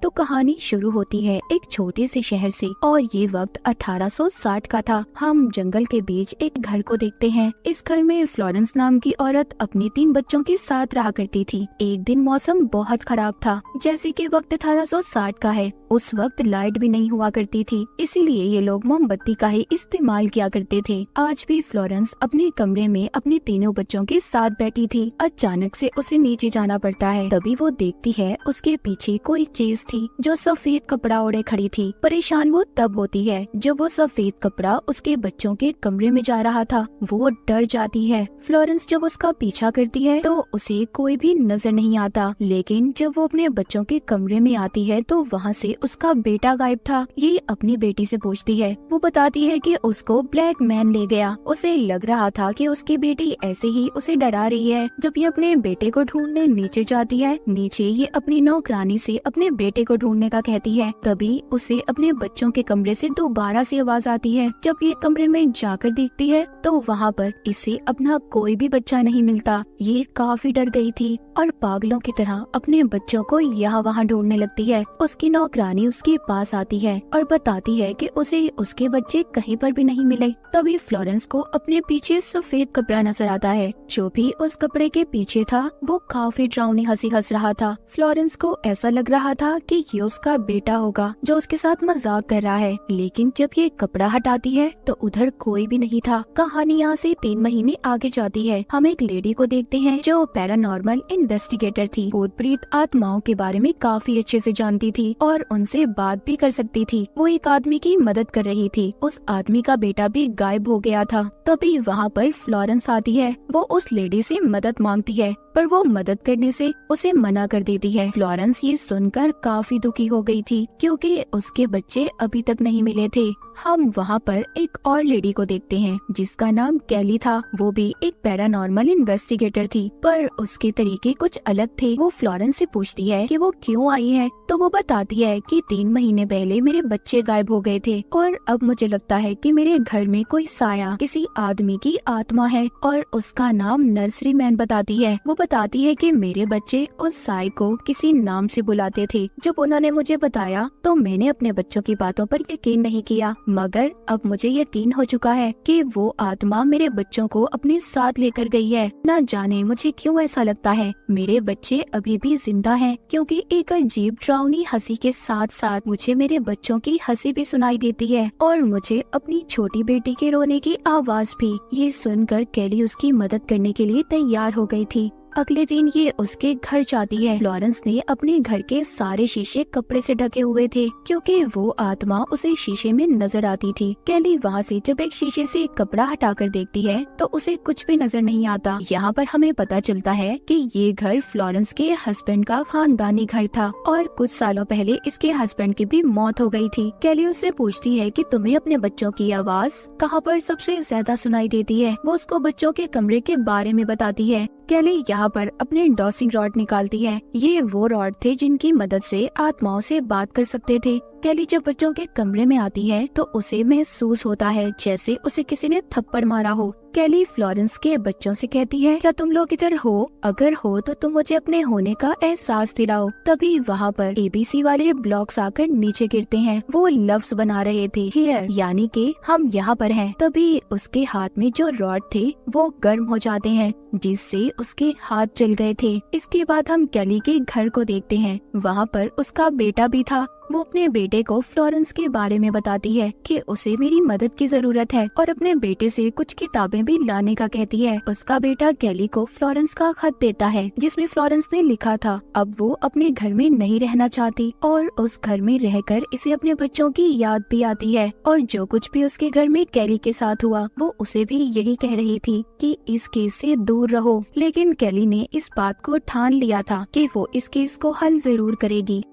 तो कहानी शुरू होती है एक छोटे से शहर से और ये वक्त 1860 का था। हम जंगल के बीच एक घर को देखते हैं। इस घर में फ्लोरेंस नाम की औरत अपने 3 बच्चों के साथ रहा करती थी। एक दिन मौसम बहुत खराब था, जैसे कि वक्त 1860 का है। उस वक्त लाइट भी नहीं हुआ करती थी, इसीलिए ये लोग मोमबत्ती का ही इस्तेमाल किया करते थे। आज भी फ्लोरेंस अपने कमरे में अपने तीनों बच्चों के साथ बैठी थी। अचानक से उसे नीचे जाना पड़ता है। तभी वो देखती है उसके पीछे कोई चीज थी जो सफेद कपड़ा ओढ़े खड़ी थी। परेशान वो तब होती है जब वो सफेद कपड़ा उसके बच्चों के कमरे में जा रहा था। वो डर जाती है। फ्लोरेंस जब उसका पीछा करती है तो उसे कोई भी नजर नहीं आता, लेकिन जब वो अपने बच्चों के कमरे में आती है तो वहाँ से उसका बेटा गायब था। ये अपनी बेटी से पूछती है। वो बताती है कि उसको ब्लैक मैन ले गया। उसे लग रहा था कि उसकी बेटी ऐसे ही उसे डरा रही है। जब ये अपने बेटे को ढूंढने नीचे जाती है, नीचे ये अपनी नौकरानी से अपने बेटे को ढूंढने का कहती है। तभी उसे अपने बच्चों के कमरे से दोबारा से आवाज आती है। जब ये कमरे में जाकर देखती है तो वहाँ पर इसे अपना कोई भी बच्चा नहीं मिलता। ये काफी डर गई थी और पागलों की तरह अपने बच्चों को यहाँ वहाँ ढूंढने लगती है। उसकी नौकरानी उसके पास आती है और बताती है कि उसे उसके बच्चे कहीं पर भी नहीं मिले। तभी फ्लोरेंस को अपने पीछे सफेद कपड़ा नजर आता है। जो भी उस कपड़े के पीछे था वो काफी डरावनी हंसी हंस रहा था। फ्लोरेंस को ऐसा लग रहा था कि ये उसका बेटा होगा जो उसके साथ मजाक कर रहा है, लेकिन जब ये कपड़ा हटाती है तो उधर कोई भी नहीं था। कहानी यहाँ से 3 महीने आगे जाती है। हम एक लेडी को देखते हैं जो पैरानॉर्मल इन्वेस्टिगेटर थी। भूत प्रेत आत्माओं के बारे में काफी अच्छे से जानती थी और उनसे बात भी कर सकती थी। वो एक आदमी की मदद कर रही थी। उस आदमी का बेटा भी गायब हो गया था। तभी वहाँ पर फ्लोरेंस आती है। वो उस लेडी से मदद मांगती है, पर वो मदद करने से उसे मना कर देती है। फ्लोरेंस ये सुनकर काफी दुखी हो गई थी क्योंकि उसके बच्चे अभी तक नहीं मिले थे। हम वहाँ पर एक और लेडी को देखते हैं जिसका नाम कैली था। वो भी एक पैरानॉर्मल इन्वेस्टिगेटर थी, पर उसके तरीके कुछ अलग थे। वो फ्लोरेंस से पूछती है कि वो क्यों आई है, तो वो बताती है कि 3 महीने पहले मेरे बच्चे गायब हो गए थे और अब मुझे लगता है कि मेरे घर में कोई साया किसी आदमी की आत्मा है और उसका नाम नर्सरी मैन बताती है। वो बताती है कि मेरे बच्चे उस साय को किसी नाम से बुलाते थे। जब उन्होंने मुझे बताया तो मैंने अपने बच्चों की बातों पर यकीन नहीं किया, मगर अब मुझे यकीन हो चुका है कि वो आत्मा मेरे बच्चों को अपने साथ लेकर गई है। न जाने मुझे क्यों ऐसा लगता है मेरे बच्चे अभी भी जिंदा हैं, क्योंकि एक अजीब डरावनी हंसी के साथ साथ मुझे मेरे बच्चों की हंसी भी सुनाई देती है और मुझे अपनी छोटी बेटी के रोने की आवाज भी। ये सुनकर कैली उसकी मदद करने के लिए तैयार हो गई थी। अगले दिन ये उसके घर जाती है। फ्लोरेंस ने अपने घर के सारे शीशे कपड़े से ढके हुए थे क्योंकि वो आत्मा उसे शीशे में नजर आती थी। कैली वहाँ से जब एक शीशे से कपड़ा हटाकर देखती है तो उसे कुछ भी नजर नहीं आता। यहाँ पर हमें पता चलता है कि ये घर फ्लोरेंस के हस्बैंड का खानदानी घर था और कुछ सालों पहले इसके हस्बैंड की भी मौत हो गई थी। कैली उससे पूछती है कि तुम्हें अपने बच्चों की आवाज कहाँ पर सबसे ज्यादा सुनाई देती है। वो उसको बच्चों के कमरे के बारे में बताती है। कैली यहाँ पर अपने डॉसिंग रॉड निकालती है। ये वो रॉड थे जिनकी मदद से आत्माओं से बात कर सकते थे। कैली जब बच्चों के कमरे में आती है तो उसे महसूस होता है जैसे उसे किसी ने थप्पड़ मारा हो। कैली फ्लोरेंस के बच्चों से कहती है, क्या तुम लोग इधर हो? अगर हो तो तुम मुझे अपने होने का एहसास दिलाओ। तभी वहाँ पर ABC वाले ब्लॉक्स आकर नीचे गिरते हैं। वो लफ्ज बना रहे थे, हियर, यानी कि हम यहाँ पर हैं। तभी उसके हाथ में जो रॉड थे वो गर्म हो जाते हैं, जिससे उसके हाथ जल गए थे। इसके बाद हम कैली के घर को देखते हैं। वहाँ पर उसका बेटा भी था। वो अपने बेटे को फ्लोरेंस के बारे में बताती है कि उसे मेरी मदद की जरूरत है और अपने बेटे से कुछ किताबें भी लाने का कहती है। उसका बेटा कैली को फ्लोरेंस का खत देता है जिसमें फ्लोरेंस ने लिखा था अब वो अपने घर में नहीं रहना चाहती और उस घर में रहकर इसे अपने बच्चों की याद भी आती है और जो कुछ भी उसके घर में कैली के साथ हुआ वो उसे भी यही कह रही थी कि इस केस से दूर रहो। लेकिन कैली ने इस बात को ठान लिया था कि वो इस केस को हल जरूर करेगी।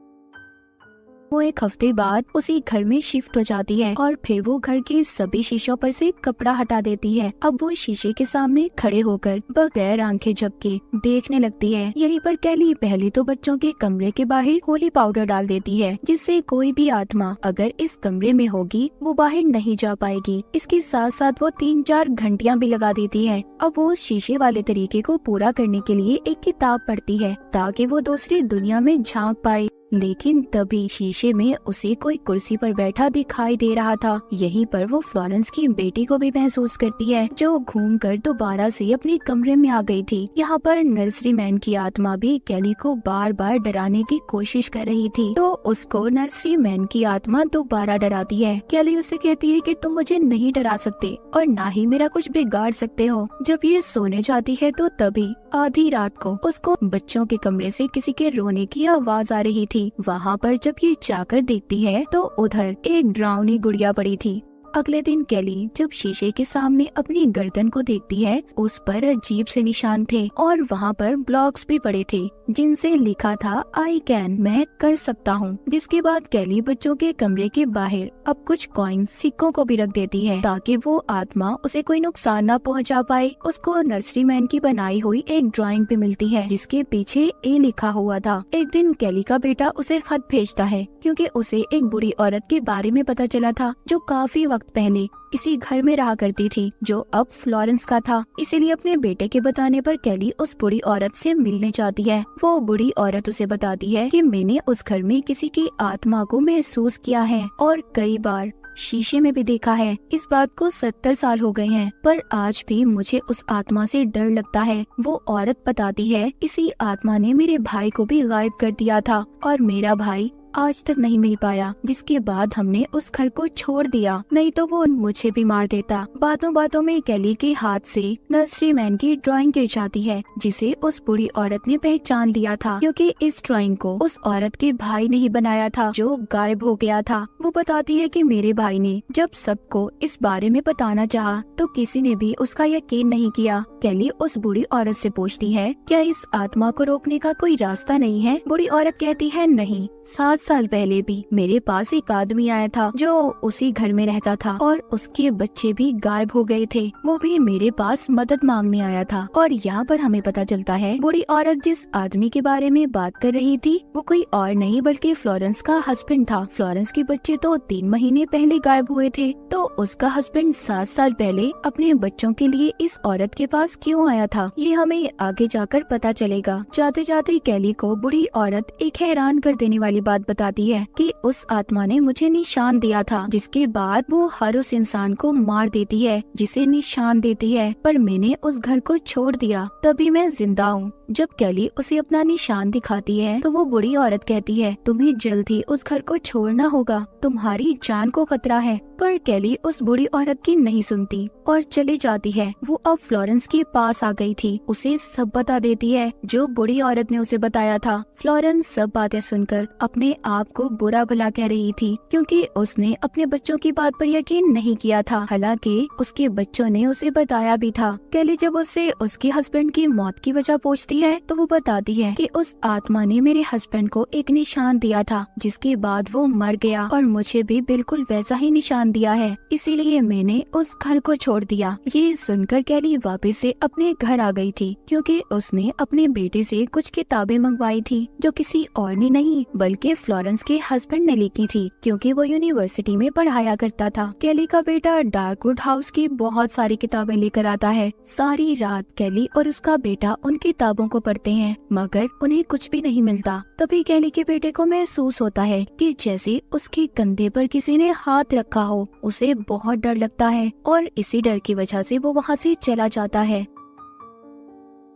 वो 1 हफ्ते बाद उसी घर में शिफ्ट हो जाती है और फिर वो घर के सभी शीशों पर से कपड़ा हटा देती है। अब वो शीशे के सामने खड़े होकर बगैर आंखें झपके देखने लगती है। यहीं पर कैली पहले तो बच्चों के कमरे के बाहर होली पाउडर डाल देती है जिससे कोई भी आत्मा अगर इस कमरे में होगी वो बाहर नहीं जा पाएगी। इसके साथ साथ वो 3-4 घंटियां भी लगा देती है। अब वो उस शीशे वाले तरीके को पूरा करने के लिए एक किताब पढ़ती है ताकि वो दूसरी दुनिया में झांक पाए। लेकिन तभी शीशे में उसे कोई कुर्सी पर बैठा दिखाई दे रहा था। यहीं पर वो फ्लोरेंस की बेटी को भी महसूस करती है, जो घूमकर दोबारा से अपने कमरे में आ गई थी। यहाँ पर नर्सरी मैन की आत्मा भी कैली को बार बार डराने की कोशिश कर रही थी, तो उसको नर्सरी मैन की आत्मा दोबारा डराती है। कैली उसे कहती है कि तुम मुझे नहीं डरा सकते और ना ही मेरा कुछ बिगाड़ सकते हो। जब ये सोने जाती है तो तभी आधी रात को उसको बच्चों के कमरे से किसी के रोने की आवाज आ रही थी। वहाँ पर जब ये जाकर देखती है तो उधर एक ड्राउनी गुड़िया पड़ी थी। अगले दिन कैली जब शीशे के सामने अपनी गर्दन को देखती है, उस पर अजीब से निशान थे और वहाँ पर ब्लॉक्स भी पड़े थे जिनसे लिखा था आई कैन, मैं कर सकता हूँ। जिसके बाद कैली बच्चों के कमरे के बाहर अब कुछ कॉइन्स, सिक्कों को भी रख देती है ताकि वो आत्मा उसे कोई नुकसान न पहुँचा पाए। उसको नर्सरी मैन की बनाई हुई एक ड्राइंग भी मिलती है जिसके पीछे ए लिखा हुआ था। एक दिन कैली का बेटा उसे खत भेजता है क्योंकि उसे एक बुरी औरत के बारे में पता चला था जो काफी वक्त पहले इसी घर में रहा करती थी, जो अब फ्लोरेंस का था। इसीलिए अपने बेटे के बताने पर कैली उस बुरी औरत से मिलने चाहती है। वो बुरी औरत उसे बताती है कि मैंने उस घर में किसी की आत्मा को महसूस किया है और कई बार शीशे में भी देखा है। इस बात को 70 साल हो गए हैं, पर आज भी मुझे उस आत्मा से डर लगता है। वो औरत बताती है इसी आत्मा ने मेरे भाई को भी गायब कर दिया था और मेरा भाई आज तक नहीं मिल पाया, जिसके बाद हमने उस घर को छोड़ दिया, नहीं तो वो मुझे भी मार देता। बातों बातों में कैली के हाथ से नर्सरी मैन की ड्राइंग गिर जाती है जिसे उस बुरी औरत ने पहचान लिया था, क्योंकि इस ड्राइंग को उस औरत के भाई ने ही बनाया था जो गायब हो गया था। वो बताती है कि मेरे भाई ने जब सबको इस बारे में बताना चाहा तो किसी ने भी उसका यकीन नहीं किया। कैली उस बुरी औरत से पूछती है क्या इस आत्मा को रोकने का कोई रास्ता नहीं है। बुरी औरत कहती है नहीं, 7 साल पहले भी मेरे पास एक आदमी आया था जो उसी घर में रहता था और उसके बच्चे भी गायब हो गए थे। वो भी मेरे पास मदद मांगने आया था। और यहाँ पर हमें पता चलता है बुरी औरत जिस आदमी के बारे में बात कर रही थी वो कोई और नहीं बल्कि फ्लोरेंस का हस्बैंड था। फ्लोरेंस के बच्चे तो 3 महीने पहले गायब हुए थे, तो उसका हस्बैंड 7 साल पहले अपने बच्चों के लिए इस औरत के पास क्यों आया था, ये हमें आगे जाकर पता चलेगा। जाते जाते कैली को बुरी औरत एक हैरान कर देने वाली बात बताती है कि उस आत्मा ने मुझे निशान दिया था, जिसके बाद वो हर उस इंसान को मार देती है जिसे निशान देती है, पर मैंने उस घर को छोड़ दिया, तभी मैं जिंदा हूँ। जब कैली उसे अपना निशान दिखाती है तो वो बुरी औरत कहती है तुम्हें जल्द ही उस घर को छोड़ना होगा, तुम्हारी जान को खतरा है। पर कैली उस बुरी औरत की नहीं सुनती और चली जाती है। वो अब फ्लोरेंस के पास आ गई थी, उसे सब बता देती है जो बुरी औरत ने उसे बताया था। फ्लोरेंस सब बातें सुनकर अपने आप को बुरा भला कह रही थी क्योंकि उसने अपने बच्चों की बात पर यकीन नहीं किया था, हालांकि उसके बच्चों ने उसे बताया भी था। कैली जब उससे उसके हस्बैंड की मौत की वजह पूछती है तो वो बताती है कि उस आत्मा ने मेरे हस्बैंड को एक निशान दिया था जिसके बाद वो मर गया और मुझे भी बिल्कुल वैसा ही निशान दिया है, इसीलिए मैंने उस घर को छोड़ दिया। ये सुनकर कैली वापस से अपने घर आ गई थी क्योंकि उसने अपने बेटे से कुछ किताबें मंगवाई थी जो किसी और ने नहीं बल्कि फ्लोरेंस के हस्बैंड ने लिखी थी क्योंकि वो यूनिवर्सिटी में पढ़ाया करता था। कैली का बेटा डार्कवुड हाउस की बहुत सारी किताबें लेकर आता है। सारी रात कैली और उसका बेटा उन किताबों को पढ़ते हैं मगर उन्हें कुछ भी नहीं मिलता। तभी कैली के बेटे को महसूस होता है कि जैसे उसके कंधे पर किसी ने हाथ रखा हो। उसे बहुत डर लगता है और इसी डर की वजह से वो वहाँ से चला जाता है।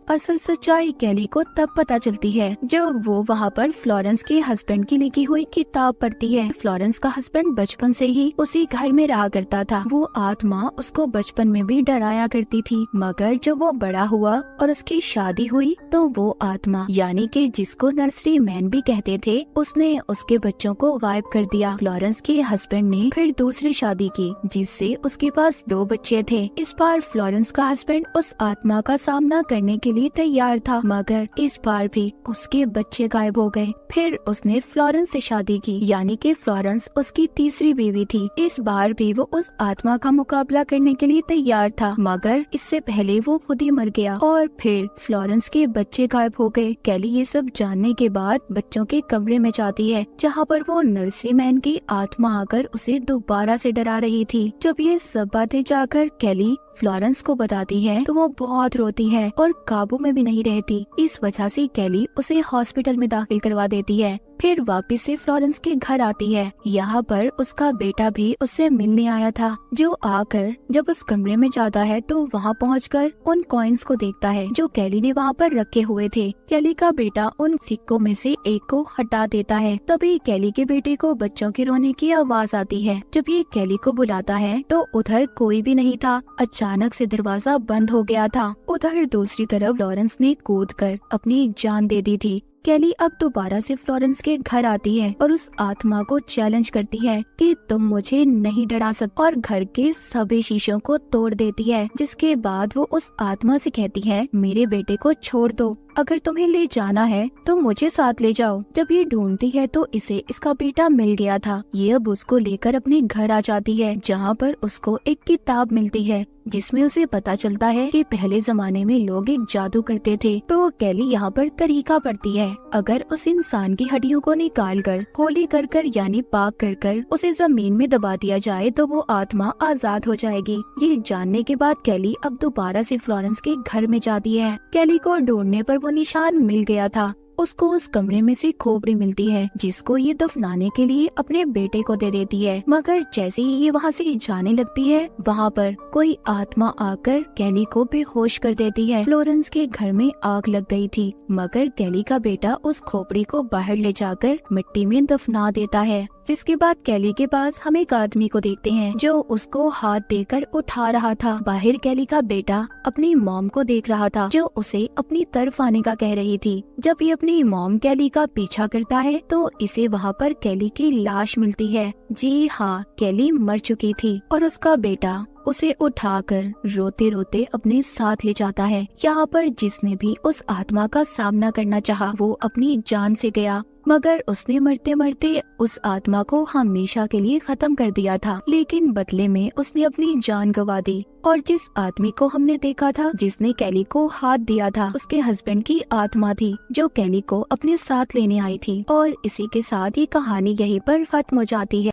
असल सच्चाई कैली को तब पता चलती है जब वो वहाँ पर फ्लोरेंस के हस्बैंड की लिखी हुई किताब पढ़ती है। फ्लोरेंस का हस्बैंड बचपन से ही उसी घर में रहा करता था। वो आत्मा उसको बचपन में भी डराया करती थी, मगर जब वो बड़ा हुआ और उसकी शादी हुई तो वो आत्मा यानी कि जिसको नर्सरी मैन भी कहते थे, उसने उसके बच्चों को गायब कर दिया। फ्लोरेंस के हस्बैंड ने फिर दूसरी शादी की जिससे उसके पास 2 बच्चे थे। इस बार फ्लोरेंस का हस्बैंड उस आत्मा का सामना करने के लिए तैयार था, मगर इस बार भी उसके बच्चे गायब हो गए। फिर उसने फ्लोरेंस से शादी की यानी कि फ्लोरेंस उसकी तीसरी बीवी थी। इस बार भी वो उस आत्मा का मुकाबला करने के लिए तैयार था, मगर इससे पहले वो खुद ही मर गया और फिर फ्लोरेंस के बच्चे गायब हो गए। कैली ये सब जानने के बाद बच्चों के कमरे में जाती है जहाँ पर वो नर्सरी मैन की आत्मा आकर उसे दोबारा से डरा रही थी। जब ये सब बातें जाकर कैली फ्लोरेंस को बताती है तो वो बहुत रोती है और काबू में भी नहीं रहती। इस वजह से कैली उसे हॉस्पिटल में दाखिल करवा देती है। फिर वापस से फ्लोरेंस के घर आती है। यहाँ पर उसका बेटा भी उससे मिलने आया था, जो आकर जब उस कमरे में जाता है तो वहाँ पहुंचकर उन कॉइन्स को देखता है जो कैली ने वहाँ पर रखे हुए थे। कैली का बेटा उन सिक्कों में से एक को हटा देता है। तभी कैली के बेटे को बच्चों के रोने की आवाज आती है। जब ये कैली को बुलाता है तो उधर कोई भी नहीं था। अचानक से दरवाजा बंद हो गया था। उधर दूसरी तरफ फ्लोरेंस ने कूदकर अपनी जान दे दी थी। कैली अब दोबारा से फ्लोरेंस के घर आती है और उस आत्मा को चैलेंज करती है कि तुम मुझे नहीं डरा सकते, और घर के सभी शीशों को तोड़ देती है। जिसके बाद वो उस आत्मा से कहती है, मेरे बेटे को छोड़ दो, अगर तुम्हें ले जाना है तो मुझे साथ ले जाओ। जब ये ढूंढती है तो इसे इसका बेटा मिल गया था। ये अब उसको लेकर अपने घर आ जाती है, जहाँ पर उसको एक किताब मिलती है जिसमें उसे पता चलता है कि पहले जमाने में लोग एक जादू करते थे। तो कैली यहाँ पर तरीका पढ़ती है, अगर उस इंसान की हड्डियों को निकाल कर होली कर कर यानी पाक कर कर उसे जमीन में दबा दिया जाए तो वो आत्मा आजाद हो जाएगी। ये जानने के बाद कैली अब दोबारा से फ्लोरेंस के घर में जाती है। कैली को ढूंढने पर वो निशान मिल गया था। उसको उस कमरे में से खोपड़ी मिलती है जिसको ये दफनाने के लिए अपने बेटे को दे देती है। मगर जैसे ही ये वहाँ से जाने लगती है, वहाँ पर कोई आत्मा आकर कैली को बेहोश कर देती है। फ्लोरेंस के घर में आग लग गई थी, मगर कैली का बेटा उस खोपड़ी को बाहर ले जाकर मिट्टी में दफना देता है। जिसके बाद कैली के पास हम एक आदमी को देखते हैं जो उसको हाथ देकर उठा रहा था। बाहर कैली का बेटा अपनी मॉम को देख रहा था जो उसे अपनी तरफ आने का कह रही थी। जब ये अपनी मॉम कैली का पीछा करता है तो इसे वहाँ पर कैली की लाश मिलती है। जी हाँ, कैली मर चुकी थी और उसका बेटा उसे उठाकर रोते रोते अपने साथ ले जाता है। यहाँ पर जिसने भी उस आत्मा का सामना करना चाहा वो अपनी जान से गया, मगर उसने मरते मरते उस आत्मा को हमेशा के लिए खत्म कर दिया था। लेकिन बदले में उसने अपनी जान गंवा दी। और जिस आदमी को हमने देखा था जिसने कैली को हाथ दिया था, उसके हस्बैंड की आत्मा थी जो कैली को अपने साथ लेने आई थी। और इसी के साथ ये कहानी यहीं पर खत्म हो जाती है।